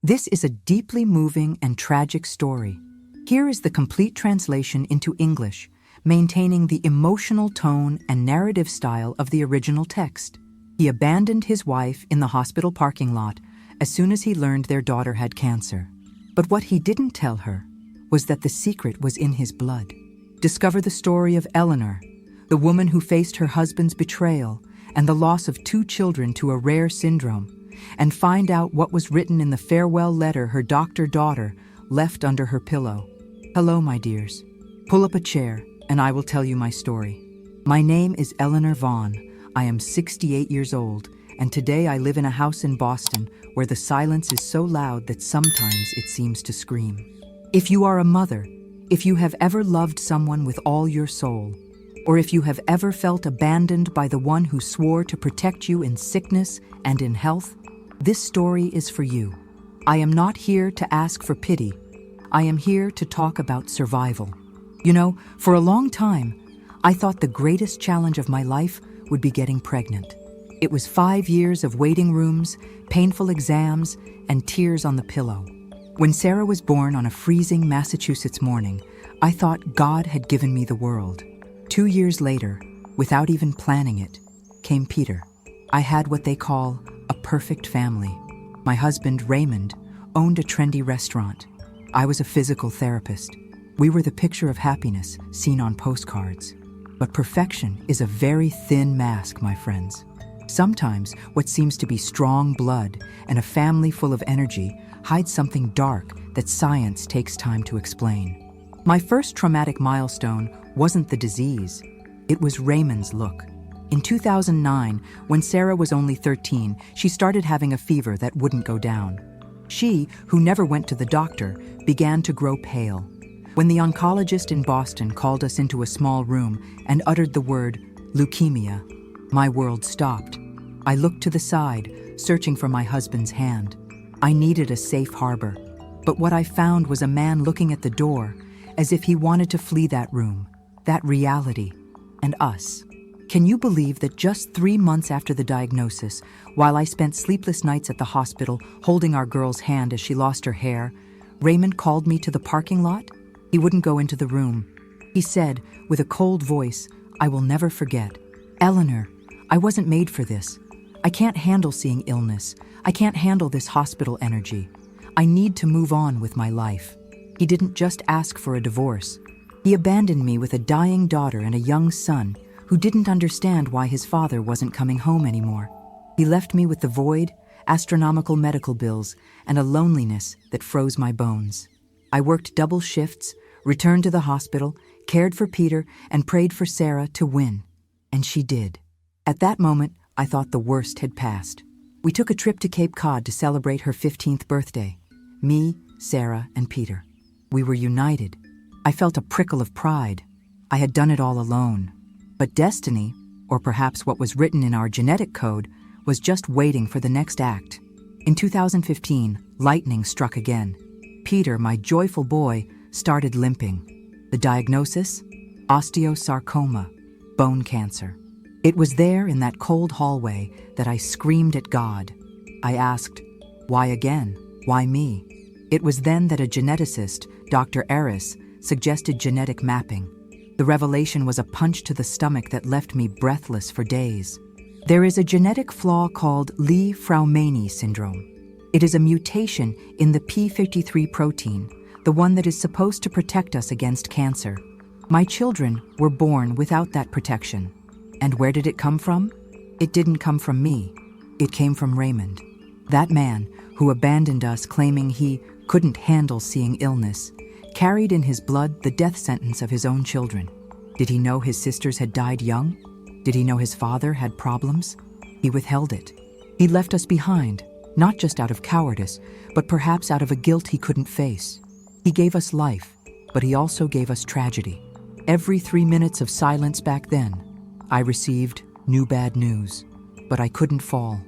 This is a deeply moving and tragic story. Here is the complete translation into English, maintaining the emotional tone and narrative style of the original text. He abandoned his wife in the hospital parking lot as soon as he learned their daughter had cancer. But what he didn't tell her was that the secret was in his blood. Discover the story of Eleanor, the woman who faced her husband's betrayal and the loss of 2 children to a rare syndrome, and find out what was written in the farewell letter her doctor daughter left under her pillow. Hello, my dears. Pull up a chair and I will tell you my story. My name is Eleanor Vaughn. I am 68 years old, and today I live in a house in Boston where the silence is so loud that sometimes it seems to scream. If you are a mother, if you have ever loved someone with all your soul, or if you have ever felt abandoned by the one who swore to protect you in sickness and in health, this story is for you. I am not here to ask for pity. I am here to talk about survival. You know, for a long time, I thought the greatest challenge of my life would be getting pregnant. It was 5 years of waiting rooms, painful exams, and tears on the pillow. When Sarah was born on a freezing Massachusetts morning, I thought God had given me the world. 2 years later, without even planning it, came Peter. I had what they call a perfect family. My husband, Raymond, owned a trendy restaurant. I was a physical therapist. We were the picture of happiness seen on postcards. But perfection is a very thin mask, my friends. Sometimes what seems to be strong blood and a family full of energy hides something dark that science takes time to explain. My first traumatic milestone wasn't the disease. It was Raymond's look. In 2009, when Sarah was only 13, she started having a fever that wouldn't go down. She, who never went to the doctor, began to grow pale. When the oncologist in Boston called us into a small room and uttered the word leukemia, my world stopped. I looked to the side, searching for my husband's hand. I needed a safe harbor, but what I found was a man looking at the door, as if he wanted to flee that room, that reality, and us. Can you believe that just 3 months after the diagnosis, while I spent sleepless nights at the hospital holding our girl's hand as she lost her hair, Raymond called me to the parking lot? He wouldn't go into the room. He said, with a cold voice I will never forget, "Eleanor, I wasn't made for this. I can't handle seeing illness. I can't handle this hospital energy. I need to move on with my life." He didn't just ask for a divorce. He abandoned me with a dying daughter and a young son who didn't understand why his father wasn't coming home anymore. He left me with the void, astronomical medical bills, and a loneliness that froze my bones. I worked double shifts, returned to the hospital, cared for Peter, and prayed for Sarah to win. And she did. At that moment, I thought the worst had passed. We took a trip to Cape Cod to celebrate her 15th birthday. Me, Sarah, and Peter. We were united. I felt a prickle of pride. I had done it all alone. But destiny, or perhaps what was written in our genetic code, was just waiting for the next act. In 2015, lightning struck again. Peter, my joyful boy, started limping. The diagnosis? Osteosarcoma, bone cancer. It was there in that cold hallway that I screamed at God. I asked, why again? Why me? It was then that a geneticist, Dr. Eris, suggested genetic mapping. The revelation was a punch to the stomach that left me breathless for days. There is a genetic flaw called Li-Fraumeni Syndrome. It is a mutation in the p53 protein, the one that is supposed to protect us against cancer. My children were born without that protection. And where did it come from? It didn't come from me. It came from Raymond. That man, who abandoned us claiming he couldn't handle seeing illness, carried in his blood the death sentence of his own children. Did he know his sisters had died young? Did he know his father had problems? He withheld it. He left us behind, not just out of cowardice, but perhaps out of a guilt he couldn't face. He gave us life, but he also gave us tragedy. Every 3 minutes of silence back then, I received new bad news, but I couldn't fall.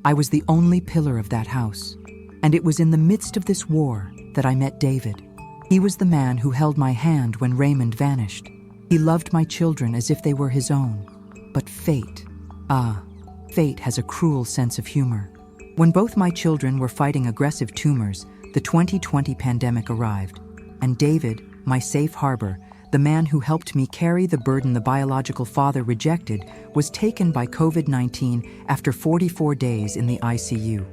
I was the only pillar of that house. And it was in the midst of this war that I met David. He was the man who held my hand when Raymond vanished. He loved my children as if they were his own. But fate has a cruel sense of humor. When both my children were fighting aggressive tumors, the 2020 pandemic arrived, and David, my safe harbor, the man who helped me carry the burden the biological father rejected, was taken by COVID-19 after 44 days in the ICU.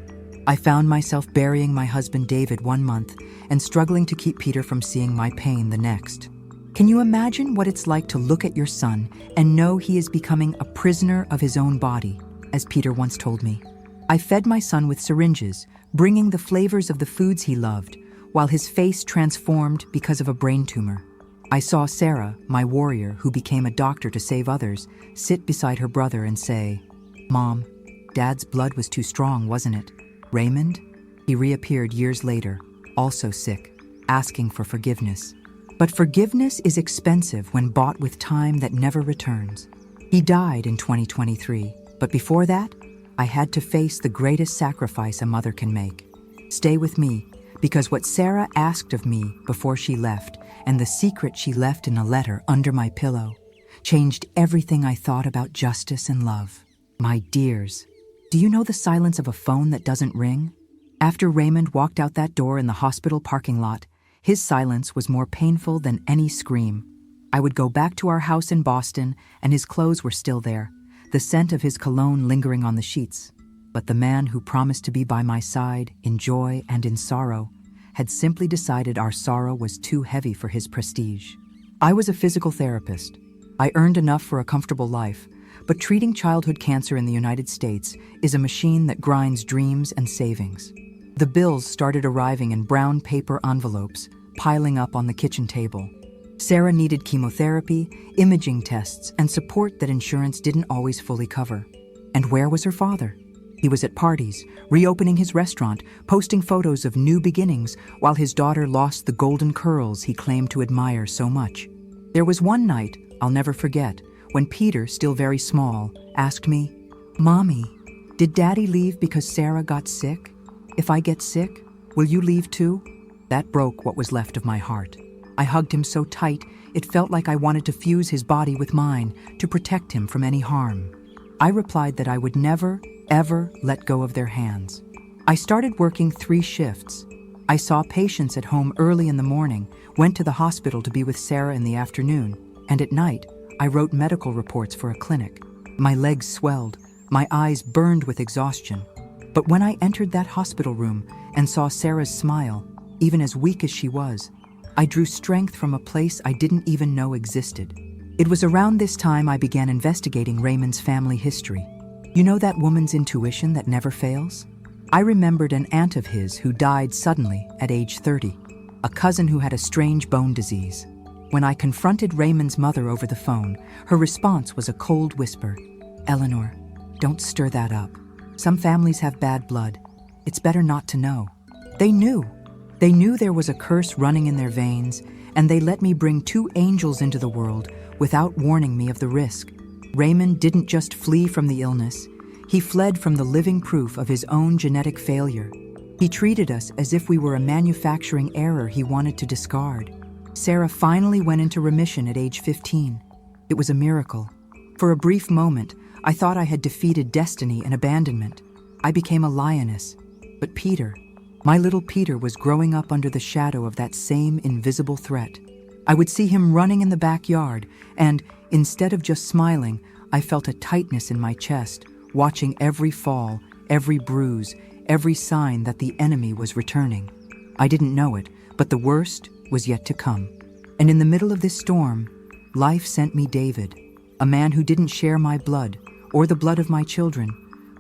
I found myself burying my husband David 1 month and struggling to keep Peter from seeing my pain the next. Can you imagine what it's like to look at your son and know he is becoming a prisoner of his own body, as Peter once told me? I fed my son with syringes, bringing the flavors of the foods he loved, while his face transformed because of a brain tumor. I saw Sarah, my warrior who became a doctor to save others, sit beside her brother and say, "Mom, Dad's blood was too strong, wasn't it? Raymond?" He reappeared years later, also sick, asking for forgiveness. But forgiveness is expensive when bought with time that never returns. He died in 2023, but before that, I had to face the greatest sacrifice a mother can make. Stay with me, because what Sarah asked of me before she left, and the secret she left in a letter under my pillow, changed everything I thought about justice and love. My dears, do you know the silence of a phone that doesn't ring? After Raymond walked out that door in the hospital parking lot, his silence was more painful than any scream. I would go back to our house in Boston, and his clothes were still there, the scent of his cologne lingering on the sheets. But the man who promised to be by my side in joy and in sorrow had simply decided our sorrow was too heavy for his prestige. I was a physical therapist. I earned enough for a comfortable life, but treating childhood cancer in the United States is a machine that grinds dreams and savings. The bills started arriving in brown paper envelopes, piling up on the kitchen table. Sarah needed chemotherapy, imaging tests, and support that insurance didn't always fully cover. And where was her father? He was at parties, reopening his restaurant, posting photos of new beginnings, while his daughter lost the golden curls he claimed to admire so much. There was one night I'll never forget, when Peter, still very small, asked me, "Mommy, did Daddy leave because Sarah got sick? If I get sick, will you leave too?" That broke what was left of my heart. I hugged him so tight, it felt like I wanted to fuse his body with mine to protect him from any harm. I replied that I would never, ever let go of their hands. I started working 3 shifts. I saw patients at home early in the morning, went to the hospital to be with Sarah in the afternoon, and at night, I wrote medical reports for a clinic. My legs swelled, my eyes burned with exhaustion. But when I entered that hospital room and saw Sarah's smile, even as weak as she was, I drew strength from a place I didn't even know existed. It was around this time I began investigating Raymond's family history. You know that woman's intuition that never fails? I remembered an aunt of his who died suddenly at age 30, a cousin who had a strange bone disease. When I confronted Raymond's mother over the phone, her response was a cold whisper, "Eleanor, don't stir that up. Some families have bad blood. It's better not to know." They knew. They knew there was a curse running in their veins, and they let me bring 2 angels into the world without warning me of the risk. Raymond didn't just flee from the illness, he fled from the living proof of his own genetic failure. He treated us as if we were a manufacturing error he wanted to discard. Sarah finally went into remission at age 15. It was a miracle. For a brief moment, I thought I had defeated destiny and abandonment. I became a lioness. But Peter, my little Peter, was growing up under the shadow of that same invisible threat. I would see him running in the backyard, and instead of just smiling, I felt a tightness in my chest, watching every fall, every bruise, every sign that the enemy was returning. I didn't know it, but the worst was yet to come. And in the middle of this storm, life sent me David, a man who didn't share my blood or the blood of my children,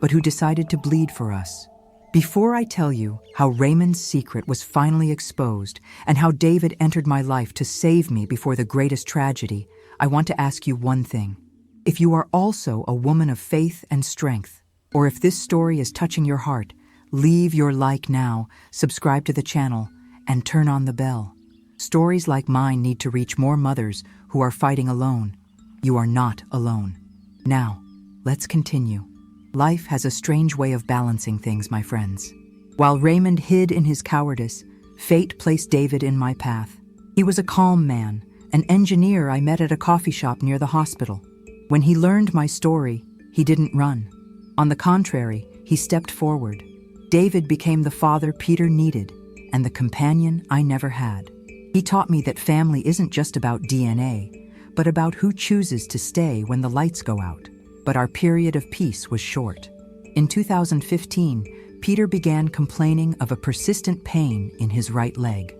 but who decided to bleed for us. Before I tell you how Raymond's secret was finally exposed and how David entered my life to save me before the greatest tragedy, I want to ask you one thing. If you are also a woman of faith and strength, or if this story is touching your heart, leave your like now, subscribe to the channel, and turn on the bell. Stories like mine need to reach more mothers who are fighting alone. You are not alone. Now, let's continue. Life has a strange way of balancing things, my friends. While Raymond hid in his cowardice, fate placed David in my path. He was a calm man, an engineer I met at a coffee shop near the hospital. When he learned my story, he didn't run. On the contrary, he stepped forward. David became the father Peter needed and the companion I never had. He taught me that family isn't just about DNA, but about who chooses to stay when the lights go out. But our period of peace was short. In 2015, Peter began complaining of a persistent pain in his right leg.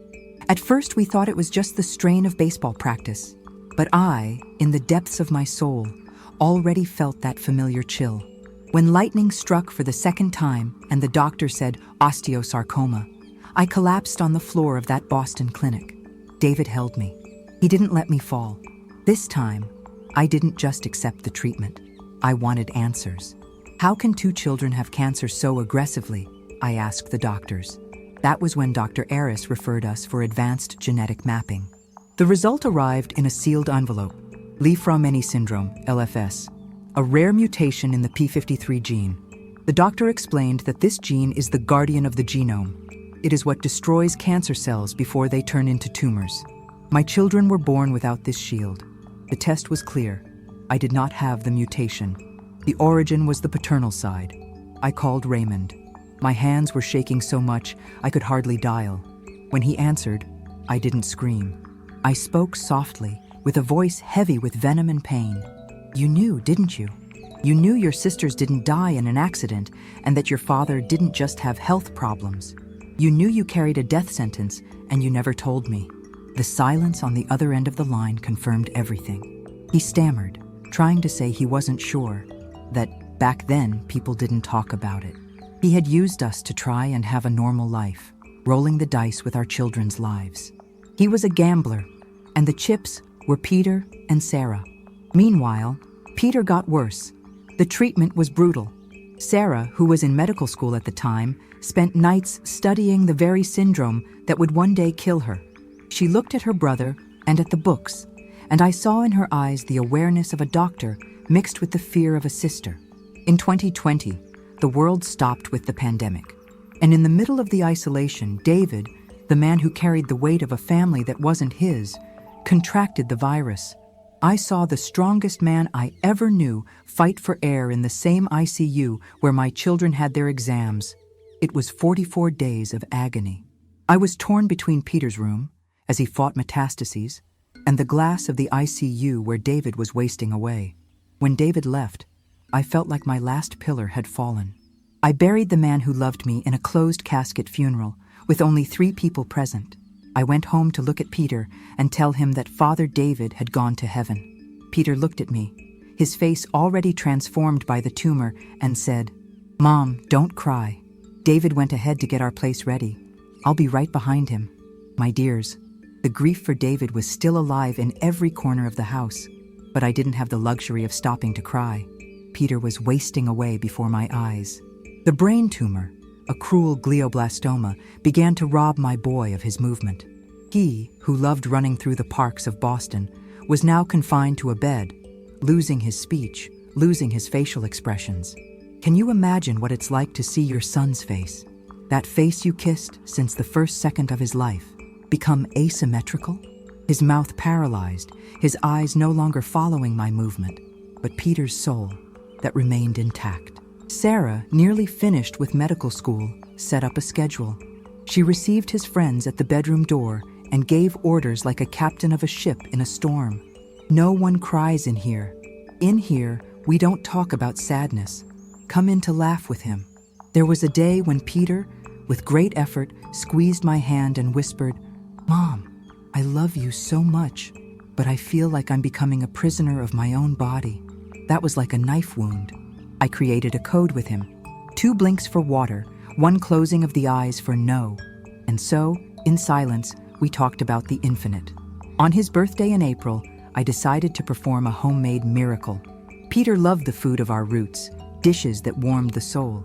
At first, we thought it was just the strain of baseball practice, but I, in the depths of my soul, already felt that familiar chill. When lightning struck for the second time and the doctor said osteosarcoma, I collapsed on the floor of that Boston clinic. David held me. He didn't let me fall. This time, I didn't just accept the treatment. I wanted answers. How can two children have cancer so aggressively? I asked the doctors. That was when Dr. Aris referred us for advanced genetic mapping. The result arrived in a sealed envelope. Li-Fraumeni Syndrome, LFS, a rare mutation in the p53 gene. The doctor explained that this gene is the guardian of the genome. It is what destroys cancer cells before they turn into tumors. My children were born without this shield. The test was clear. I did not have the mutation. The origin was the paternal side. I called Raymond. My hands were shaking so much I could hardly dial. When he answered, I didn't scream. I spoke softly, with a voice heavy with venom and pain. You knew, didn't you? You knew your sisters didn't die in an accident and that your father didn't just have health problems. You knew you carried a death sentence and you never told me. The silence on the other end of the line confirmed everything. He stammered, trying to say he wasn't sure, that back then people didn't talk about it. He had used us to try and have a normal life, rolling the dice with our children's lives. He was a gambler, and the chips were Peter and Sarah. Meanwhile, Peter got worse. The treatment was brutal. Sarah, who was in medical school at the time, spent nights studying the very syndrome that would one day kill her. She looked at her brother and at the books, and I saw in her eyes the awareness of a doctor mixed with the fear of a sister. In 2020, the world stopped with the pandemic. And in the middle of the isolation, David, the man who carried the weight of a family that wasn't his, contracted the virus. I saw the strongest man I ever knew fight for air in the same ICU where my children had their exams. It was 44 days of agony. I was torn between Peter's room, as he fought metastases, and the glass of the ICU where David was wasting away. When David left, I felt like my last pillar had fallen. I buried the man who loved me in a closed casket funeral, with only 3 people present. I went home to look at Peter and tell him that Father David had gone to heaven. Peter looked at me, his face already transformed by the tumor, and said, "Mom, don't cry. David went ahead to get our place ready. I'll be right behind him." My dears, the grief for David was still alive in every corner of the house, but I didn't have the luxury of stopping to cry. Peter was wasting away before my eyes. The brain tumor, a cruel glioblastoma, began to rob my boy of his movement. He, who loved running through the parks of Boston, was now confined to a bed, losing his speech, losing his facial expressions. Can you imagine what it's like to see your son's face, that face you kissed since the first second of his life, become asymmetrical? His mouth paralyzed, his eyes no longer following my movement, but Peter's soul that remained intact. Sarah, nearly finished with medical school, set up a schedule. She received his friends at the bedroom door and gave orders like a captain of a ship in a storm. No one cries in here. In here, we don't talk about sadness. Come in to laugh with him. There was a day when Peter, with great effort, squeezed my hand and whispered, "Mom, I love you so much, but I feel like I'm becoming a prisoner of my own body." That was like a knife wound. I created a code with him. 2 blinks for water, 1 closing of the eyes for no. And so, in silence, we talked about the infinite. On his birthday in April, I decided to perform a homemade miracle. Peter loved the food of our roots, dishes that warmed the soul.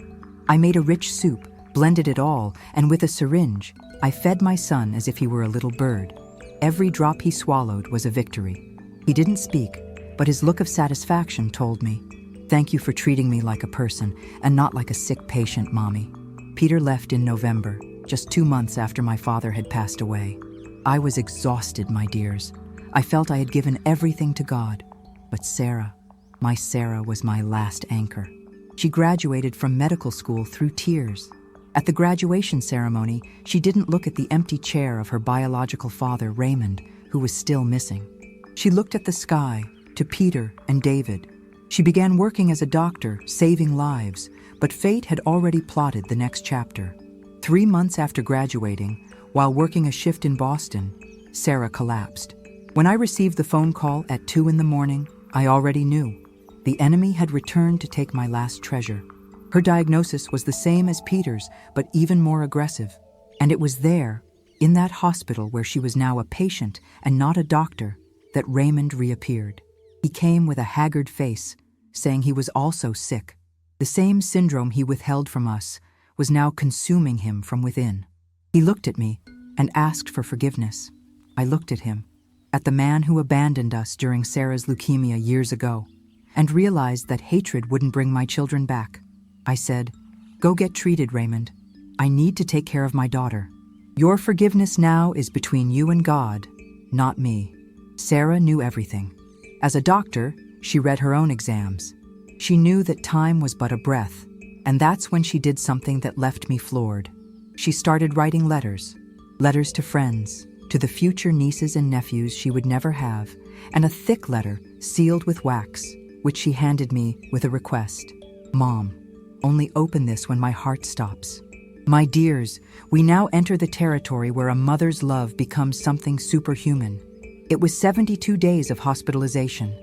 I made a rich soup, blended it all, and with a syringe, I fed my son as if he were a little bird. Every drop he swallowed was a victory. He didn't speak, but his look of satisfaction told me, "Thank you for treating me like a person and not like a sick patient, Mommy." Peter left in November, just 2 months after my father had passed away. I was exhausted, my dears. I felt I had given everything to God. But Sarah, my Sarah, was my last anchor. She graduated from medical school through tears. At the graduation ceremony, she didn't look at the empty chair of her biological father, Raymond, who was still missing. She looked at the sky, to Peter and David. She began working as a doctor, saving lives, but fate had already plotted the next chapter. 3 months after graduating, while working a shift in Boston, Sarah collapsed. When I received the phone call at 2 in the morning, I already knew. The enemy had returned to take my last treasure. Her diagnosis was the same as Peter's, but even more aggressive. And it was there, in that hospital where she was now a patient and not a doctor, that Raymond reappeared. He came with a haggard face, saying he was also sick. The same syndrome he withheld from us was now consuming him from within. He looked at me and asked for forgiveness. I looked at him, at the man who abandoned us during Sarah's leukemia years ago, and realized that hatred wouldn't bring my children back. I said, "Go get treated, Raymond. I need to take care of my daughter. Your forgiveness now is between you and God, not me." Sarah knew everything. As a doctor, she read her own exams. She knew that time was but a breath, and that's when she did something that left me floored. She started writing letters to friends, to the future nieces and nephews she would never have, and a thick letter sealed with wax, which she handed me with a request. "Mom, only open this when my heart stops." My dears, we now enter the territory where a mother's love becomes something superhuman. It was 72 days of hospitalization.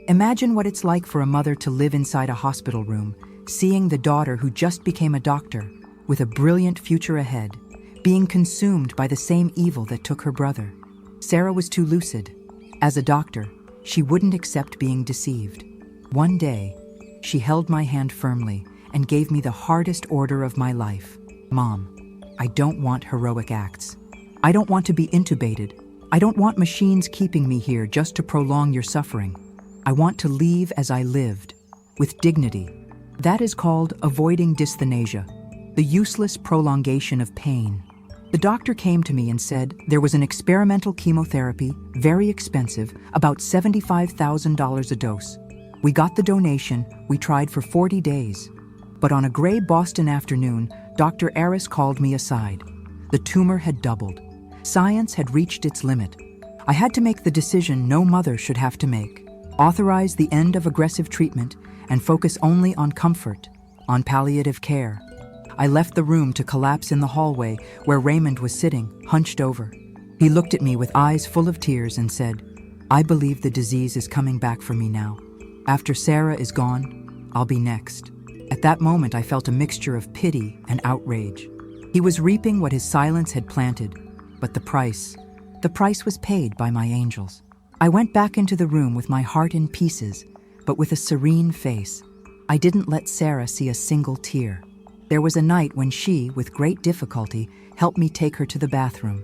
Imagine what it's like for a mother to live inside a hospital room, seeing the daughter who just became a doctor, with a brilliant future ahead, being consumed by the same evil that took her brother. Sarah was too lucid. As a doctor, she wouldn't accept being deceived. One day, she held my hand firmly and gave me the hardest order of my life. "Mom, I don't want heroic acts. I don't want to be intubated. I don't want machines keeping me here just to prolong your suffering. I want to leave as I lived, with dignity." That is called avoiding dysthanasia, the useless prolongation of pain. The doctor came to me and said there was an experimental chemotherapy, very expensive, about $75,000 a dose. We got the donation, we tried for 40 days. But on a gray Boston afternoon, Dr. Aris called me aside. The tumor had doubled. Science had reached its limit. I had to make the decision no mother should have to make. Authorize the end of aggressive treatment and focus only on comfort, on palliative care. I left the room to collapse in the hallway where Raymond was sitting, hunched over. He looked at me with eyes full of tears and said, "I believe the disease is coming back for me now. After Sarah is gone, I'll be next." At that moment, I felt a mixture of pity and outrage. He was reaping what his silence had planted, but the price was paid by my angels. I went back into the room with my heart in pieces, but with a serene face. I didn't let Sarah see a single tear. There was a night when she, with great difficulty, helped me take her to the bathroom.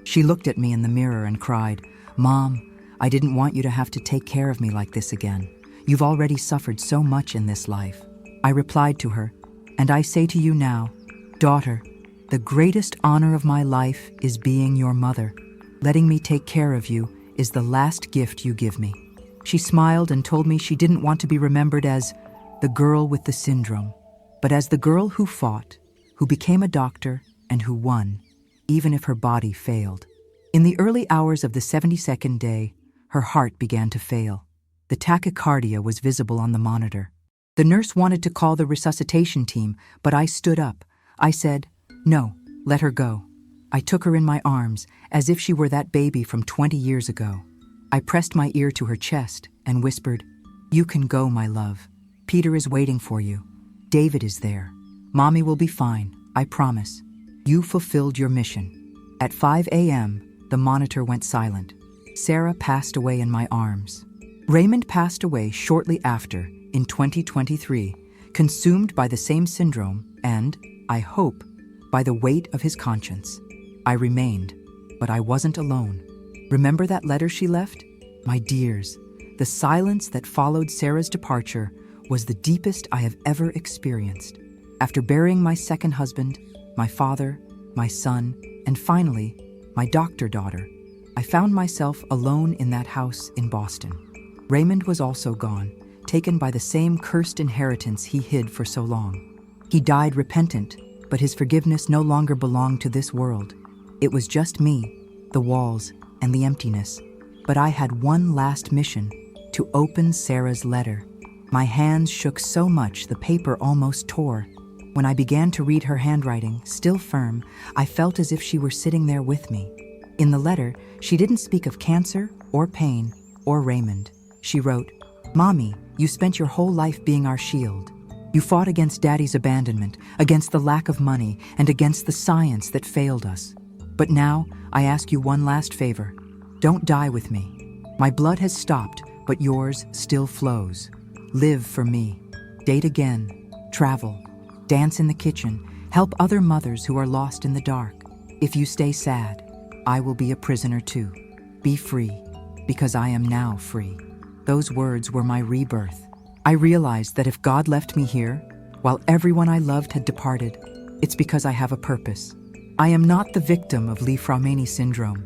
She looked at me in the mirror and cried, "Mom, I didn't want you to have to take care of me like this again. You've already suffered so much in this life." I replied to her, "And I say to you now, daughter, the greatest honor of my life is being your mother. Letting me take care of you is the last gift you give me." She smiled and told me she didn't want to be remembered as the girl with the syndrome, but as the girl who fought, who became a doctor, and who won, even if her body failed. In the early hours of the 72nd day, her heart began to fail. The tachycardia was visible on the monitor. The nurse wanted to call the resuscitation team, but I stood up. I said, "No, let her go." I took her in my arms, as if she were that baby from 20 years ago. I pressed my ear to her chest and whispered, "You can go, my love. Peter is waiting for you. David is there. Mommy will be fine, I promise. You fulfilled your mission." At 5 a.m., the monitor went silent. Sarah passed away in my arms. Raymond passed away shortly after, in 2023, consumed by the same syndrome and, I hope, by the weight of his conscience. I remained, but I wasn't alone. Remember that letter she left? My dears, the silence that followed Sarah's departure was the deepest I have ever experienced. After burying my second husband, my father, my son, and finally, my doctor daughter, I found myself alone in that house in Boston. Raymond was also gone, taken by the same cursed inheritance he hid for so long. He died repentant, but his forgiveness no longer belonged to this world. It was just me, the walls, and the emptiness. But I had one last mission: to open Sarah's letter. My hands shook so much the paper almost tore. When I began to read her handwriting, still firm, I felt as if she were sitting there with me. In the letter, she didn't speak of cancer, or pain, or Raymond. She wrote, "Mommy, you spent your whole life being our shield. You fought against Daddy's abandonment, against the lack of money, and against the science that failed us. But now, I ask you one last favor. Don't die with me. My blood has stopped, but yours still flows. Live for me. Date again. Travel. Dance in the kitchen. Help other mothers who are lost in the dark. If you stay sad, I will be a prisoner too. Be free, because I am now free." Those words were my rebirth. I realized that if God left me here, while everyone I loved had departed, it's because I have a purpose. I am not the victim of Li-Fraumeni Syndrome.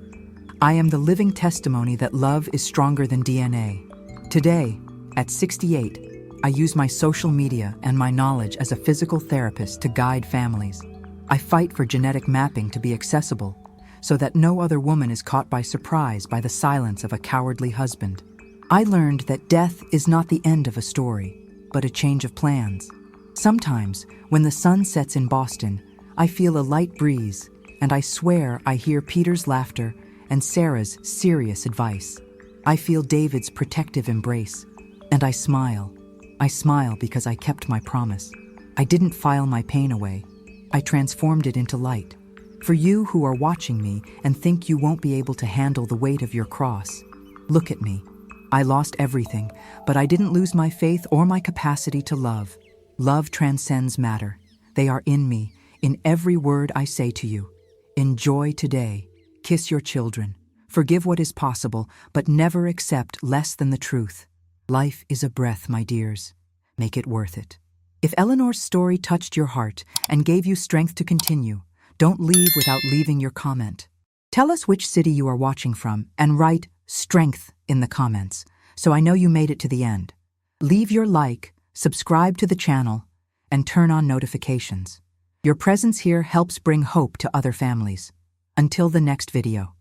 I am the living testimony that love is stronger than DNA. Today, at 68, I use my social media and my knowledge as a physical therapist to guide families. I fight for genetic mapping to be accessible, so that no other woman is caught by surprise by the silence of a cowardly husband. I learned that death is not the end of a story, but a change of plans. Sometimes, when the sun sets in Boston, I feel a light breeze, and I swear I hear Peter's laughter and Sarah's serious advice. I feel David's protective embrace, and I smile. I smile because I kept my promise. I didn't file my pain away. I transformed it into light. For you who are watching me and think you won't be able to handle the weight of your cross, look at me. I lost everything, but I didn't lose my faith or my capacity to love. Love transcends matter. They are in me, in every word I say to you. Enjoy today. Kiss your children. Forgive what is possible, but never accept less than the truth. Life is a breath, my dears. Make it worth it. If Eleanor's story touched your heart and gave you strength to continue, don't leave without leaving your comment. Tell us which city you are watching from and write "strength" in the comments, so I know you made it to the end. Leave your like, subscribe to the channel, and turn on notifications. Your presence here helps bring hope to other families. Until the next video.